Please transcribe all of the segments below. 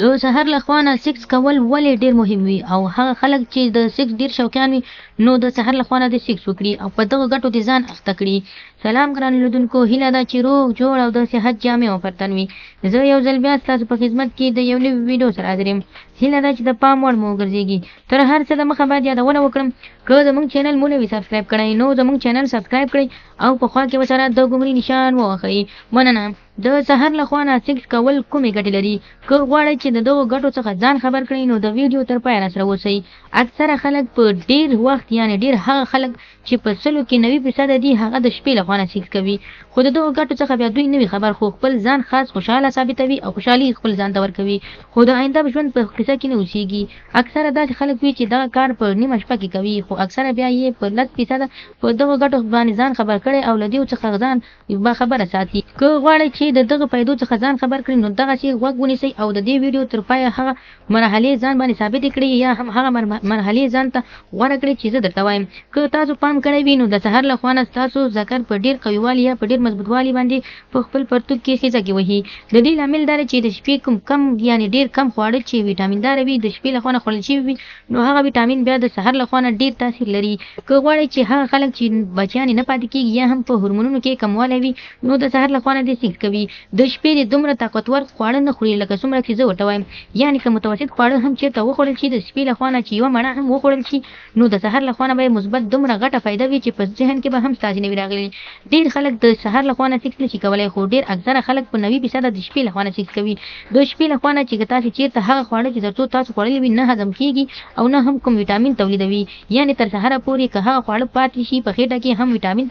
د سحر له خوا نه سیکس کول ولې ډېر مهم وي او هغه خلک چې د سیکس ډېر شوقیان وي نو د سحر له خوا نه د سیکس وکړي او په دغو ګټو دې ځان اخته کړي. سلام ګرانو لیدونکو، هیله ده چې روغ جوړ او د صحت جامې او پر تن وي. زه یو ځل بیا ستاسو په خدمت کې د یو نوي ویډیو سره حاضر یم. هیله ده چې د پام وړ مو وګرځېږي. تر هر څه دمخه باید یادونه وکړم، که زموږ چینل مو نه وي سبسکرایب کړی نو زموږ چینل سبسکرایب کړئ او په خوا کې ورسره د ګمري نشان ووهئ. مننه. د سحر له خوا نه سیکس کول کومې ګټې لري؟ که غواړئ چې د دغو ګټو څخه ځان خبر کړئ نو د ویډیو تر پایه راسره اوسئ. اکثره خلک په ډېر وخت یعنې ډېر هغه خلک چې په 100 کې 90% دي هغه د شپې له خوا نه سیکس کوي، خو د دغو ګټو څخه بیا دوی نه وي خبر، خو خپل ځان خاص خوشحاله ثابتوي او خوشحالي خپل ځان ته ورکوي، خو د آینده ژوند په قصه کې نه اوسېږي. اکثره داسې خلک وي چې دغه کار په نیمه شپه کې کوي، خو اکثره بیا یې په 10% په دغو ګټو باندې ځان خبر کړی او له دې څخه ځان باخبره ساتي. که غواړئ چې د دغه پیدو څخه ځان خبر کړئ نو دغسې غوږ ونیسئ او د دې ویډیو تر پایه هغه مرحلې ځان باندې ثابتې کړئ یا هم هغه مرحلې ځان ته غوره کړئ چې زه درته وایم. که تاسو پام کړی وي نو د سحر له خوا نه ستاسو ذکر په ډېر قویوالي یا په ډېر مضبوطوالي باندې په خپل پرتوګ کې خیزه کې وهي. د دې لامل دا دی چې د شپې کم یعنې ډېر کم خواړه چې ویټامین داره وي د شپې له خوا نه خوړل شوي وي نو هغه ویټامین بیا د سحر له خوا نه ډېر تاثیر لري. که غواړئ چې هغه خلک چې بچیان یې نه پاتې کېږي یا هم په هورمونونو کې کموالی وي نو د سحر له خوا نه دې سیکس کوي. د شپې دې دومره طاقتور خواړه نه خوري لکه څومره چې زه ورته وایم، یعنې که متوسط خواړه هم چېرته وخوړل شي د شپې له خوا نه چې یوه مڼه هم وخوړل شي نو د سحر له خوا نه به یې مثبت دومره غټه فایده وي چې په ذهن کې به هم ستاسې نه وي راغلي. ډېر خلک د سحر له خوا نه سیکس نشي کولی، خو ډېر اکثره خلک په 90% د شپې له خوا نه سیکس کوي. د شپې له خوا نه چې تاسې چېرته هغه خواړه چې تر څو تاسو خوړلي وي نه هضم کېږي او نه هم کوم ویټامین تولیدوي، یعنې تر سهاره پورې که هغه خواړه پاتې شي په خېټه کې هم ویټامین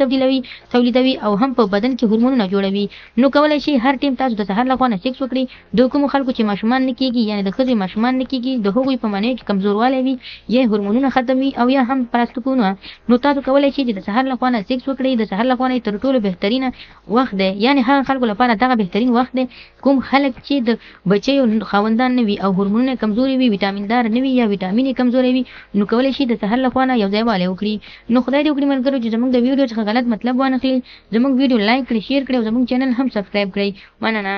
تولیدوي او هم په بدن کې هورمونونه جوړوي نو کولی شي هر ټیم تاسو د سحر له خوا نه سیکس وکړئ. د کومو خلکو چې ماشومان نه کېږي یعنې د ښځې ماشومان نه کېږي د هغوی په معنوي کې کمزوروالی وي یا هورمونونه ختم وي او یا هم پلاستیکونه نو تاسو کولی شئ چې د سحر له خوا نه سیکس وکړئ. د سحر له خوا نه تر ټولو بهترینه وخت دی، یعنې هغه خلکو لپاره دغه بهترین وخت دی کوم خلک چې د بچیو خاوندان نه وي او هورمونونه کمزوري وي، ویټامین دار نه وي یا ویټامین یې کمزوری وي نو کولی شي د سحر له خوا نه یو ځای والی وکړي. نو خدای دې وکړي ملګرو چې زموږ د ویډیو څخه غلط مطلب وانخلي، زموږ ویډیو لایک کړئ، شیر کړئ او زموږ چینل هم سبسکرایب کړئ. مننه.